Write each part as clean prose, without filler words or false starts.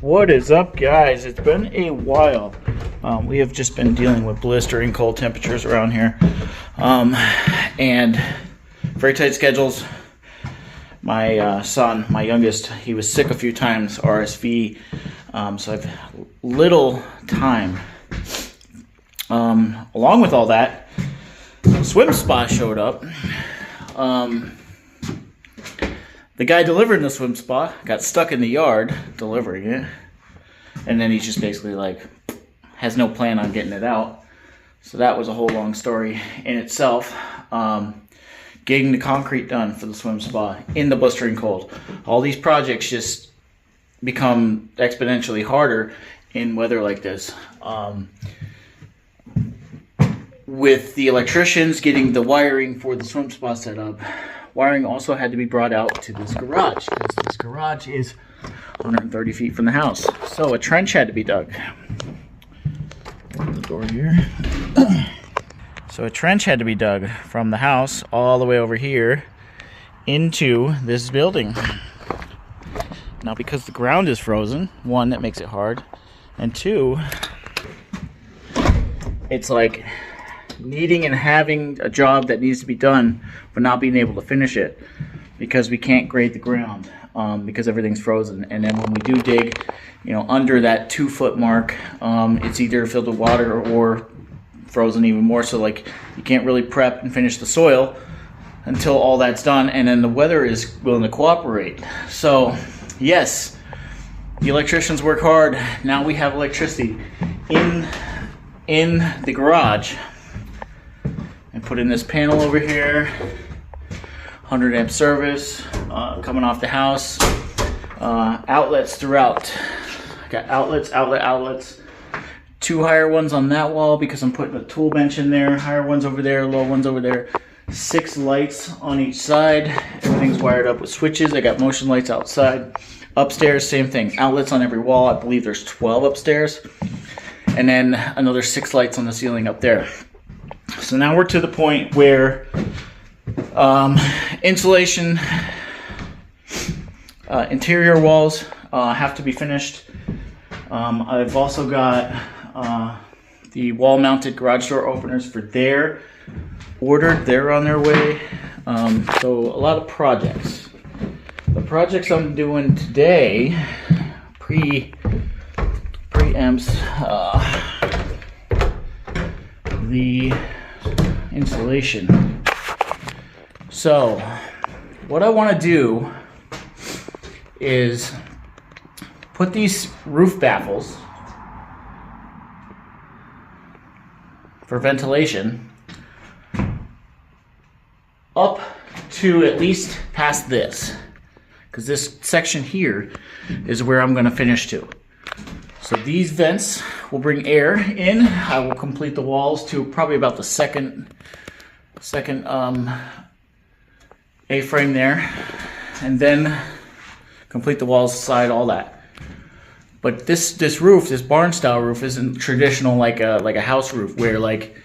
What is up, guys? It's been a while. We have just been dealing with blistering cold temperatures around here, and very tight schedules. My son, my youngest, he was sick a few times, RSV, so I've little time. Along with all that, swim spa showed up. The guy delivering the swim spa got stuck in the yard delivering it, and then he's just basically like has no plan on getting it out. So that was a whole long story in itself. Getting the concrete done for the swim spa in the blistering cold. All these projects just become exponentially harder in weather like this. With the electricians getting the wiring for the swim spa set up, wiring also had to be brought out to this garage, because this garage is 130 feet from the house. So a trench had to be dug. Open the door here. So a trench had to be dug from the house all the way over here into this building. Now, because the ground is frozen, one, that makes it hard, and two, it's like needing and having a job that needs to be done but not being able to finish it because we can't grade the ground because everything's frozen. And then when we do dig, you know, under that 2 foot mark, it's either filled with water or frozen even more, so like you can't really prep and finish the soil until all that's done, and then the weather is willing to cooperate. So yes, the electricians work hard. Now we have electricity in the garage. And put in this panel over here, 100 amp service coming off the house, outlets throughout. I got outlets, 2 higher ones on that wall because I'm putting a tool bench in there, higher ones over there, low ones over there, 6 lights on each side. Everything's wired up with switches. I got motion lights outside. Upstairs, same thing, outlets on every wall. I believe there's 12 upstairs, and then another 6 lights on the ceiling up there. So now we're to the point where insulation, interior walls have to be finished. I've also got the wall-mounted garage door openers for there ordered. They're on their way. So a lot of projects. The projects I'm doing today preempts the insulation. So what I want to do is put these roof baffles for ventilation up to at least past this, because this section here is where I'm going to finish to. So these vents will bring air in. I will complete the walls to probably about the second A-frame there, and then complete the walls, side, all that. But this roof, this barn style roof, isn't traditional like a house roof where like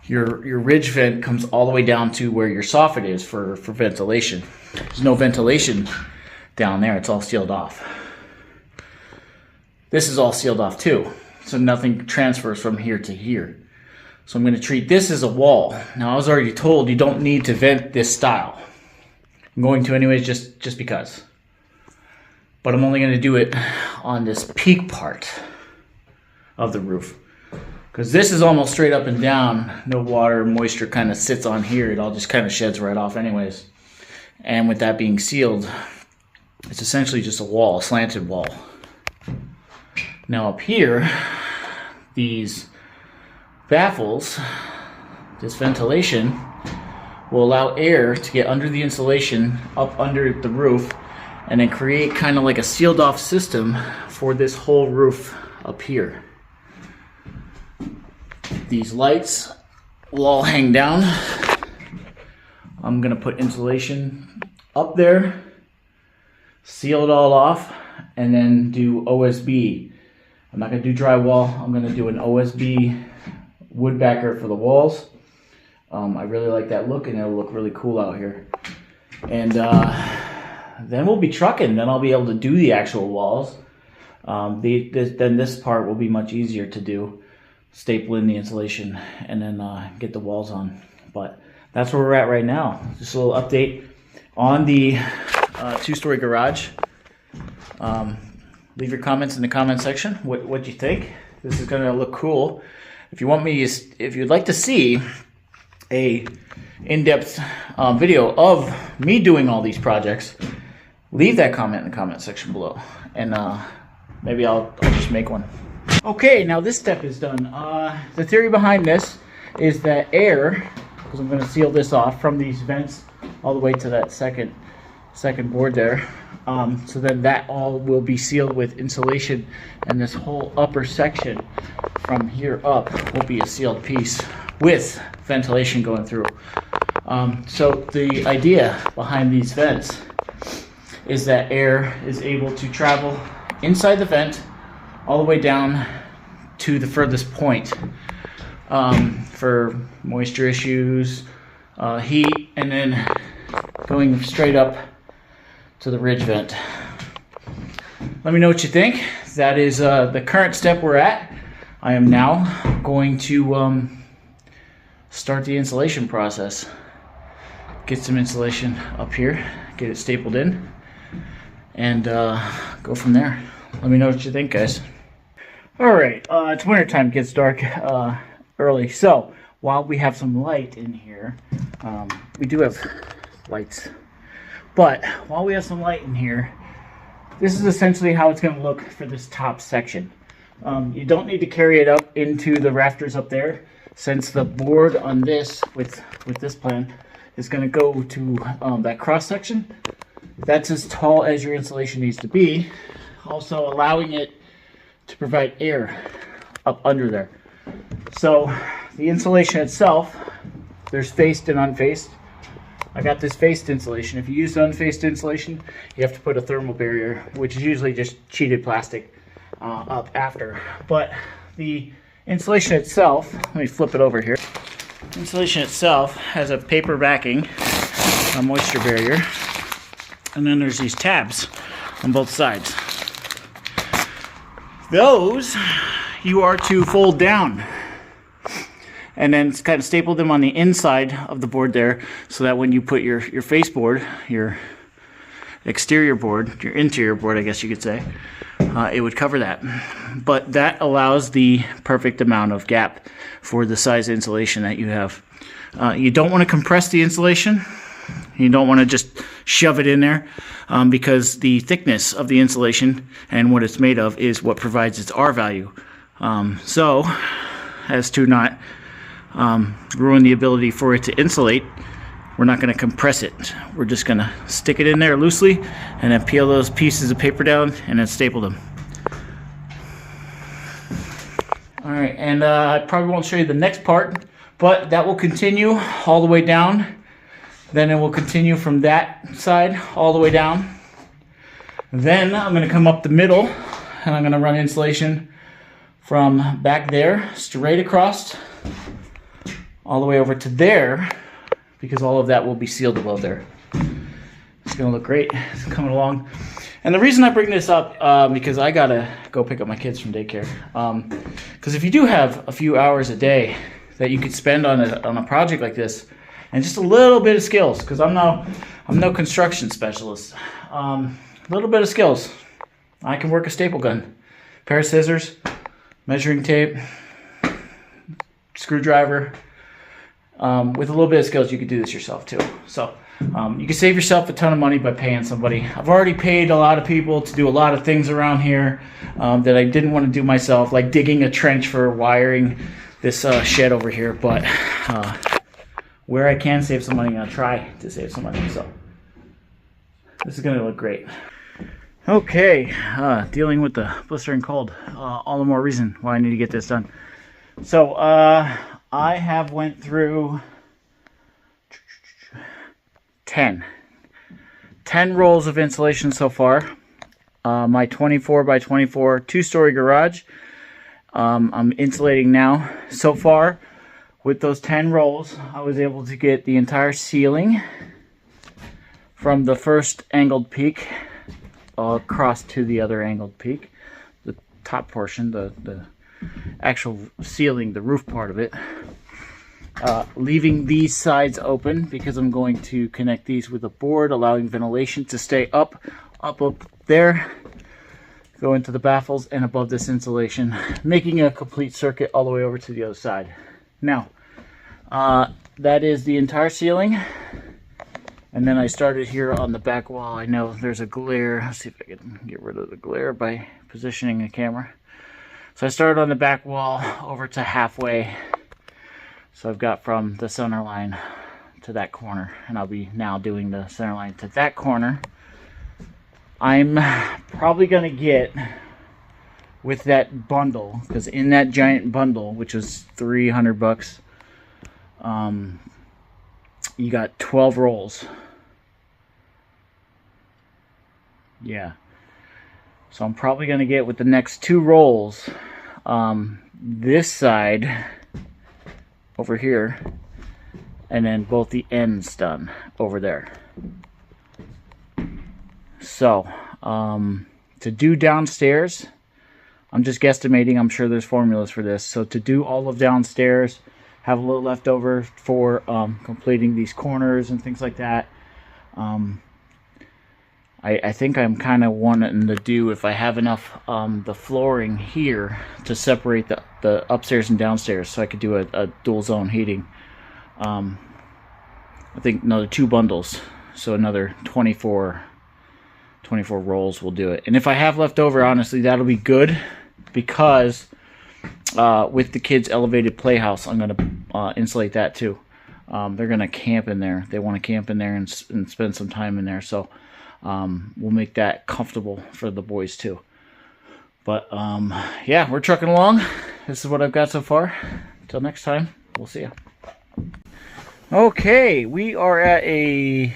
your ridge vent comes all the way down to where your soffit is for ventilation. There's no ventilation down there. It's all sealed off. This is all sealed off too, so nothing transfers from here to here. So I'm going to treat this as a wall. Now, I was already told you don't need to vent this style. I'm going to anyways, just because. But I'm only going to do it on this peak part of the roof, because this is almost straight up and down. No water, moisture kind of sits on here. It all just kind of sheds right off anyways. And with that being sealed, it's essentially just a wall, a slanted wall. Now up here, these baffles, this ventilation, will allow air to get under the insulation, up under the roof, and then create kind of like a sealed off system for this whole roof up here. These lights will all hang down. I'm gonna put insulation up there, seal it all off, and then do OSB. I'm not going to do drywall. I'm going to do an OSB wood backer for the walls. I really like that look, and it'll look really cool out here. And then we'll be trucking. Then I'll be able to do the actual walls. Then this part will be much easier to do, staple in the insulation and then get the walls on. But that's where we're at right now. Just a little update on the two-story garage. Leave your comments in the comment section. What you think? This is gonna look cool. If you'd like to see a in-depth video of me doing all these projects, leave that comment in the comment section below, and maybe I'll just make one. Okay, now this step is done. The theory behind this is that air, because I'm going to seal this off from these vents all the way to that second board there. So then that all will be sealed with insulation, and this whole upper section from here up will be a sealed piece with ventilation going through. So the idea behind these vents is that air is able to travel inside the vent all the way down to the furthest point for moisture issues, heat, and then going straight up to the ridge vent. Let me know what you think. That is the current step we're at. I am now going to start the insulation process. Get some insulation up here, get it stapled in, and go from there. Let me know what you think, guys. All right, it's winter time. It gets dark early, so while we have some light in here, we do have lights, but while we have some light in here, this is essentially how it's going to look for this top section. You don't need to carry it up into the rafters up there, since the board on this with this plan is going to go to that cross section. That's as tall as your insulation needs to be, also allowing it to provide air up under there. So the insulation itself, there's faced and unfaced. I got this faced insulation. If you use unfaced insulation, you have to put a thermal barrier, which is usually just cheated plastic, up after. But the insulation itself, let me flip it over here. Insulation itself has a paper backing, a moisture barrier, and then there's these tabs on both sides. Those you are to fold down and then kind of staple them on the inside of the board there, so that when you put your face board, your exterior board, your interior board, I guess you could say, it would cover that. But that allows the perfect amount of gap for the size insulation that you have. You don't want to compress the insulation. You don't want to just shove it in there, because the thickness of the insulation and what it's made of is what provides its R value. So as to not ruin the ability for it to insulate, we're not going to compress it. We're just going to stick it in there loosely and then peel those pieces of paper down and then staple them. Alright, and I probably won't show you the next part, but that will continue all the way down. Then it will continue from that side all the way down. Then I'm going to come up the middle and I'm going to run insulation from back there straight across all the way over to there, because all of that will be sealed above there. It's going to look great. It's coming along. And the reason I bring this up, because I got to go pick up my kids from daycare. Because if you do have a few hours a day that you could spend on a project like this, and just a little bit of skills, because I'm no construction specialist. A little bit of skills. I can work a staple gun, pair of scissors, measuring tape, screwdriver. With a little bit of skills, you could do this yourself too. So you can save yourself a ton of money by paying somebody. I've already paid a lot of people to do a lot of things around here that I didn't want to do myself, like digging a trench for wiring this shed over here. But where I can save some money, I'll try to save some money. So this is going to look great. Okay, dealing with the blistering cold. All the more reason why I need to get this done. So I have went through 10 rolls of insulation so far. My 24x24 two-story garage. I'm insulating now. So far, with those 10 rolls, I was able to get the entire ceiling from the first angled peak across to the other angled peak. top portion, the actual ceiling, the roof part of it. Leaving these sides open because I'm going to connect these with a board, allowing ventilation to stay up there, go into the baffles and above this insulation, making a complete circuit all the way over to the other side. Now, that is the entire ceiling. And then I started here on the back wall. I know there's a glare. Let's see if I can get rid of the glare by positioning the camera. So I started on the back wall over to halfway. So I've got from the center line to that corner, and I'll be now doing the center line to that corner. I'm probably going to get with that bundle, because in that giant bundle, which was $300, you got 12 rolls. Yeah. So I'm probably going to get with the next 2 rolls, this side over here, and then both the ends done over there. So, to do downstairs, I'm just guesstimating, I'm sure there's formulas for this. So to do all of downstairs, have a little left over for completing these corners and things like that. I think I'm kind of wanting to do, if I have enough, the flooring here to separate the upstairs and downstairs, so I could do a dual zone heating. I think another 2 bundles, so another 24 rolls will do it. And if I have left over, honestly, that'll be good, because with the kids' elevated playhouse, I'm going to insulate that too. They're going to camp in there. They want to camp in there and spend some time in there, so we'll make that comfortable for the boys too. But yeah, we're trucking along. This is what I've got so far. Until next time, we'll see you. Okay, we are at a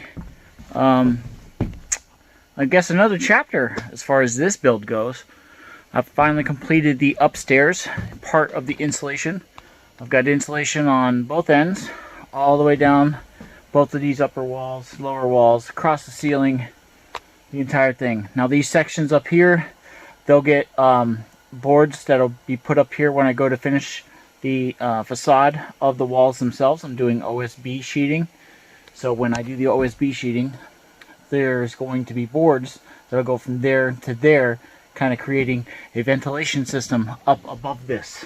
I guess another chapter as far as this build goes. I've finally completed the upstairs part of the insulation. I've got insulation on both ends, all the way down both of these upper walls, lower walls, across the ceiling, the entire thing. Now these sections up here, they'll get boards that'll be put up here when I go to finish the facade of the walls themselves. I'm doing OSB sheeting. So when I do the OSB sheeting, there's going to be boards that'll go from there to there, kind of creating a ventilation system up above this.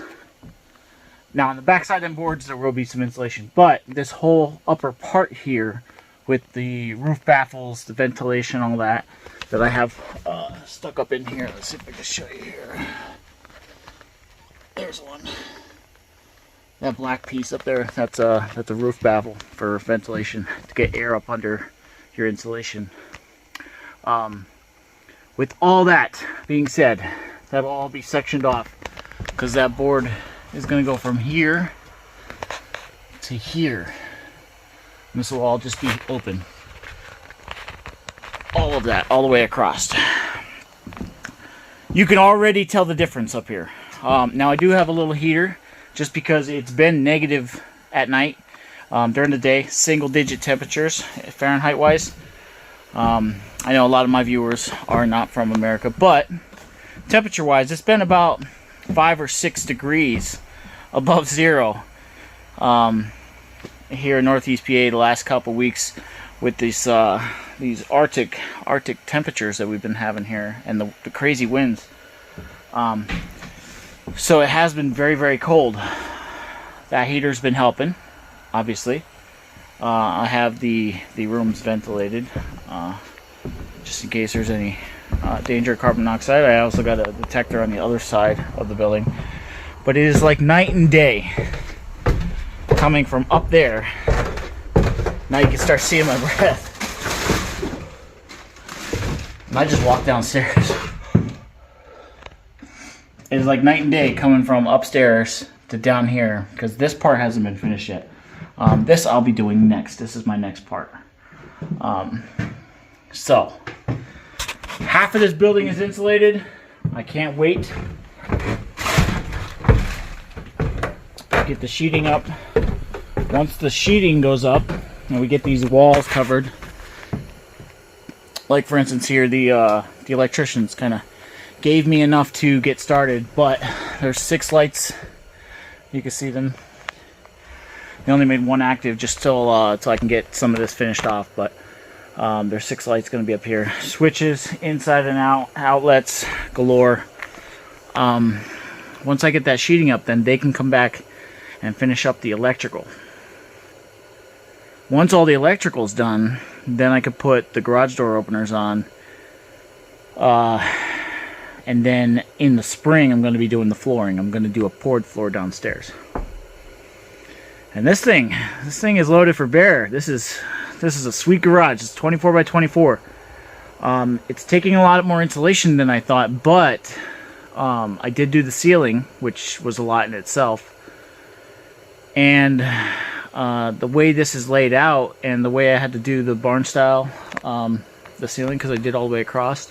Now on the back side of them boards there will be some insulation, but this whole upper part here with the roof baffles, the ventilation, all that I have stuck up in here. Let's see if I can show you here. There's one. That black piece up there, that's a roof baffle for ventilation to get air up under your insulation. With all that being said, that'll all be sectioned off, because that board is going to go from here to here. And this will all just be open. All of that, all the way across. You can already tell the difference up here. Now I do have a little heater, just because it's been negative at night. During the day, single-digit temperatures, Fahrenheit-wise. I know a lot of my viewers are not from America, but temperature-wise, it's been about 5 or 6 degrees above zero here in Northeast PA the last couple weeks, with these Arctic temperatures that we've been having here, and the crazy winds. So it has been very, very cold. That heater's been helping, obviously. I have the rooms ventilated, just in case there's any danger of carbon monoxide. I also got a detector on the other side of the building. But it is like night and day coming from up there. Now you can start seeing my breath. And I just walked downstairs. It's like night and day coming from upstairs to down here, because this part hasn't been finished yet. This I'll be doing next. This is my next part. So half of this building is insulated. I can't wait. Get the sheeting up. Once the sheeting goes up and we get these walls covered, like for instance here, the electricians kind of gave me enough to get started, but there's 6 lights. You can see them. They only made 1 active just till I can get some of this finished off, but there's 6 lights going to be up here. Switches inside and out, outlets galore. Once I get that sheeting up, then they can come back and finish up the electrical. Once all the electrical's done, then I could put the garage door openers on. And then in the spring, I'm going to be doing the flooring. I'm going to do a poured floor downstairs. And this thing is loaded for bear. This is a sweet garage. It's 24 by 24. It's taking a lot more insulation than I thought, but I did do the ceiling, which was a lot in itself. And the way this is laid out, and the way I had to do the barn style, the ceiling, because I did all the way across,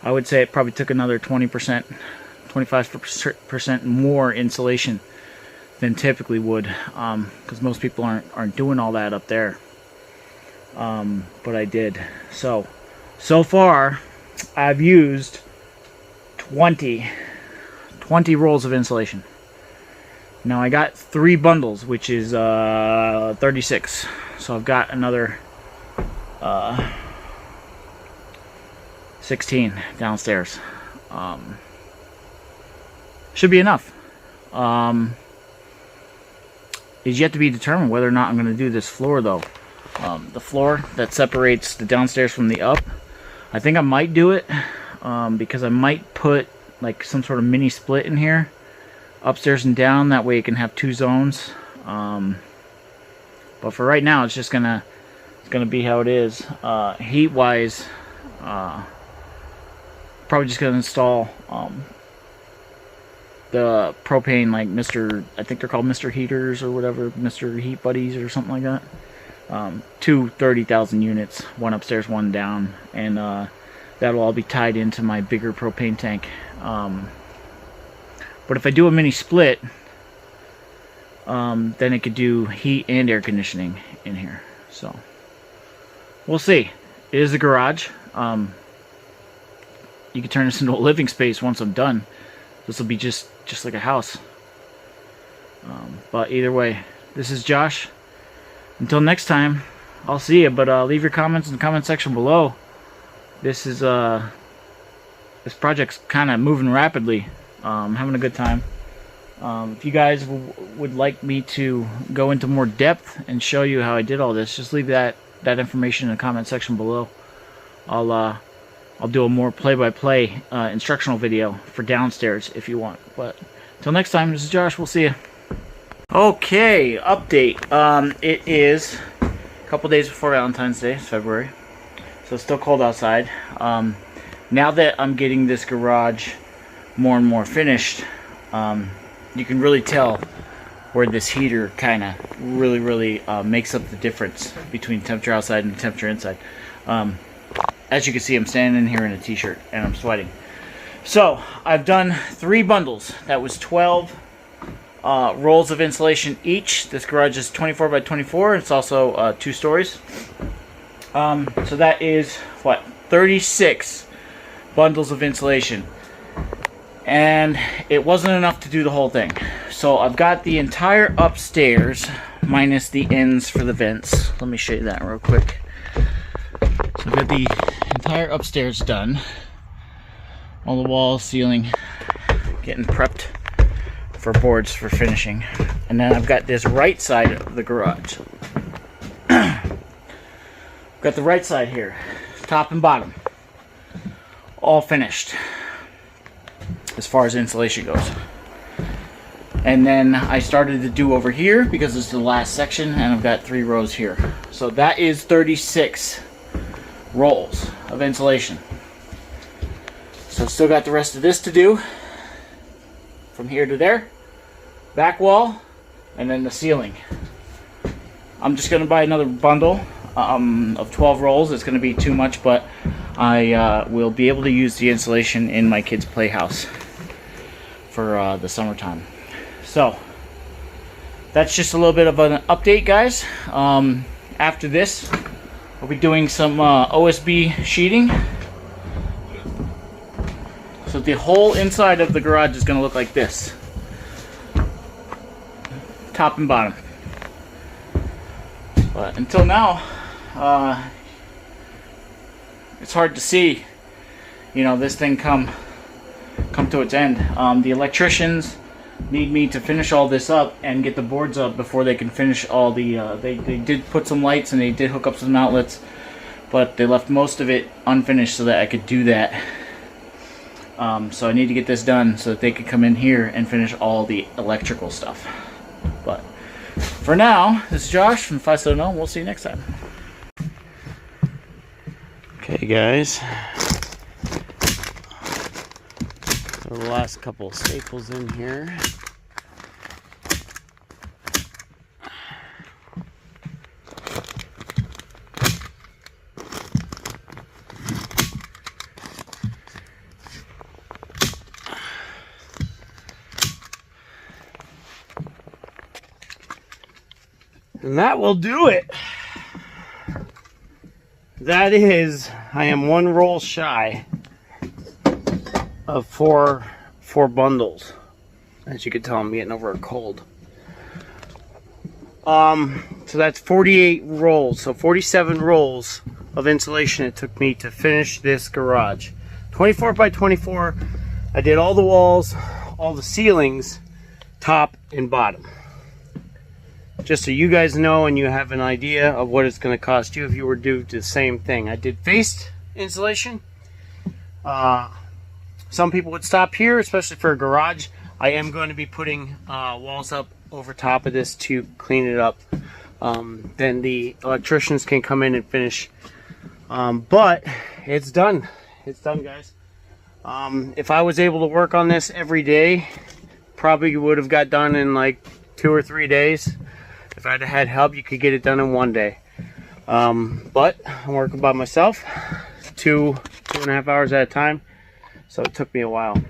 I would say it probably took another 20%, 25% more insulation than typically would, because most people aren't doing all that up there. But I did. So far I've used 20 rolls of insulation. Now I got 3 bundles, which is 36. So I've got another 16 downstairs. Should be enough. Is yet to be determined whether or not I'm going to do this floor, though. The floor that separates the downstairs from the up, I think I might do it, because I might put like some sort of mini split in here, upstairs and down. That way it can have 2 zones. But for right now, it's gonna be how it is. Heat wise, probably just gonna install the propane, like I think they're called Mr. Heaters or whatever, Mr. Heat Buddies or something like that. 2 30,000 units, 1 upstairs, 1 down, and that'll all be tied into my bigger propane tank. But if I do a mini split, then it could do heat and air conditioning in here. So we'll see. It is a garage. You can turn this into a living space once I'm done. This will be just like a house. But either way, this is Josh. Until next time, I'll see you. But leave your comments in the comment section below. This is this project's kind of moving rapidly. I'm having a good time. If you guys would like me to go into more depth and show you how I did all this, just leave that information in the comment section below. I'll do a more play-by-play instructional video for downstairs if you want. But until next time, this is Josh. We'll see you. Okay, update. It is a couple days before Valentine's Day. It's February, so it's still cold outside. Now that I'm getting this garage more and more finished, you can really tell where this heater kind of really makes up the difference between temperature outside and temperature inside. As you can see, I'm standing in here in a t-shirt and I'm sweating. So I've done 3 bundles. That was 12 rolls of insulation each. This garage is 24 by 24. It's also 2 stories. So that is what, 36 bundles of insulation. And it wasn't enough to do the whole thing. So I've got the entire upstairs minus the ends for the vents. Let me show you that real quick. So I've got the entire upstairs done. All the walls, ceiling, getting prepped for boards for finishing. And then I've got this right side of the garage. Got the right side here, top and bottom, all finished as far as insulation goes. And then I started to do over here because it's the last section, and I've got 3 rows here. So that is 36 rolls of insulation. So still got the rest of this to do, from here to there, back wall, and then the ceiling. I'm just gonna buy another bundle of 12 rolls. It's gonna be too much, but I will be able to use the insulation in my kids' playhouse for the summertime. So that's just a little bit of an update, guys. After this, we'll be doing some OSB sheeting. the whole inside of the garage is going to look like this. Top and bottom. But until now, it's hard to see, you know, this thing come to its end. The electricians need me to finish all this up and get the boards up before they can finish all the, they did put some lights and they did hook up some outlets, but they left most of it unfinished so that I could do that. So I need to get this done so that they could come in here and finish all the electrical stuff. But for now, this is Josh from 570, and we'll see you next time. Okay guys, throw the last couple of staples in here. And that will do it. That is, I am one roll shy of four bundles. As you can tell, I'm getting over a cold. So that's 48 rolls. So 47 rolls of insulation it took me to finish this garage. 24 by 24. I did all the walls, all the ceilings, top and bottom. Just so you guys know and you have an idea of what it's going to cost you if you were to do the same thing. I did faced insulation. Some people would stop here, especially for a garage. I am going to be putting walls up over top of this to clean it up. Then the electricians can come in and finish. But it's done. It's done, guys. If I was able to work on this every day, probably would have got done in like 2 or 3 days. If I'd have had help, you could get it done in 1 day. But I'm working by myself, 2.5 hours at a time, so it took me a while.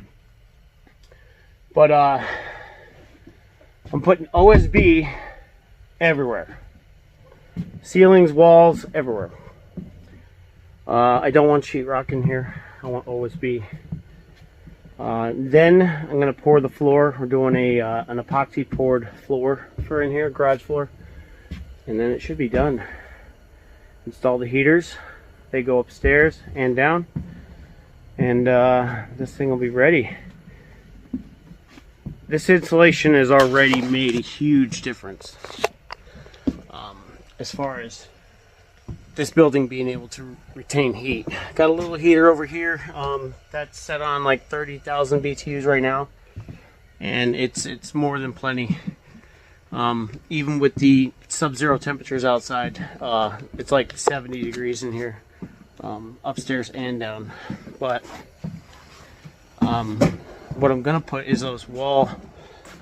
But I'm putting OSB everywhere. Ceilings, walls, everywhere. I don't want sheetrock in here. I want OSB. Then I'm going to pour the floor. We're doing an epoxy poured floor for in here, garage floor. And then it should be done. Install the heaters. They go upstairs and down. And this thing will be ready. This insulation has already made a huge difference. As far as this building being able to retain heat. Got a little heater over here that's set on like 30,000 BTUs right now, and it's more than plenty. Even with the sub-zero temperatures outside, it's like 70 degrees in here, upstairs and down. But what I'm gonna put is those wall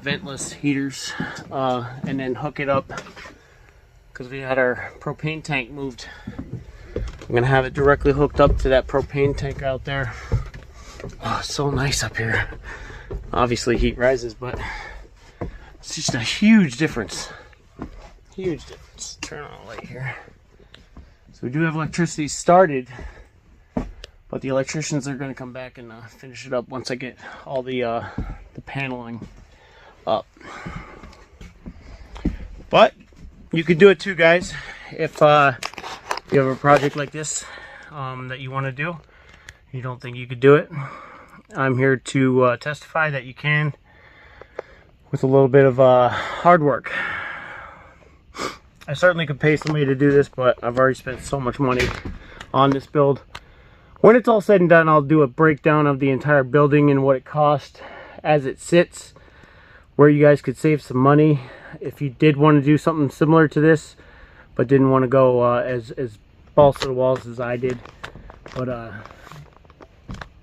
ventless heaters, and then hook it up. Because we had our propane tank moved. I'm going to have it directly hooked up to that propane tank out there. Oh, it's so nice up here. Obviously heat rises, but it's just a huge difference. Huge difference. Turn on a light here. So we do have electricity started, but the electricians are going to come back and finish it up once I get all the paneling up. But you could do it too, guys. If you have a project like this that you want to do, you don't think you could do it, I'm here to testify that you can, with a little bit of hard work. I certainly could pay somebody to do this, but I've already spent so much money on this build. When it's all said and done, I'll do a breakdown of the entire building and what it cost as it sits, where you guys could save some money if you did want to do something similar to this, but didn't want to go as balls to the walls as I did. But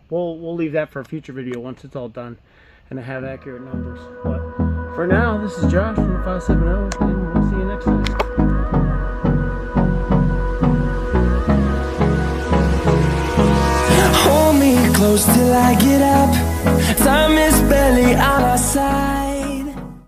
we'll leave that for a future video once it's all done and I have accurate numbers. But for now, this is Josh from the 570, and we'll see you next time. Hold me close till I get up. Time is barely on our side.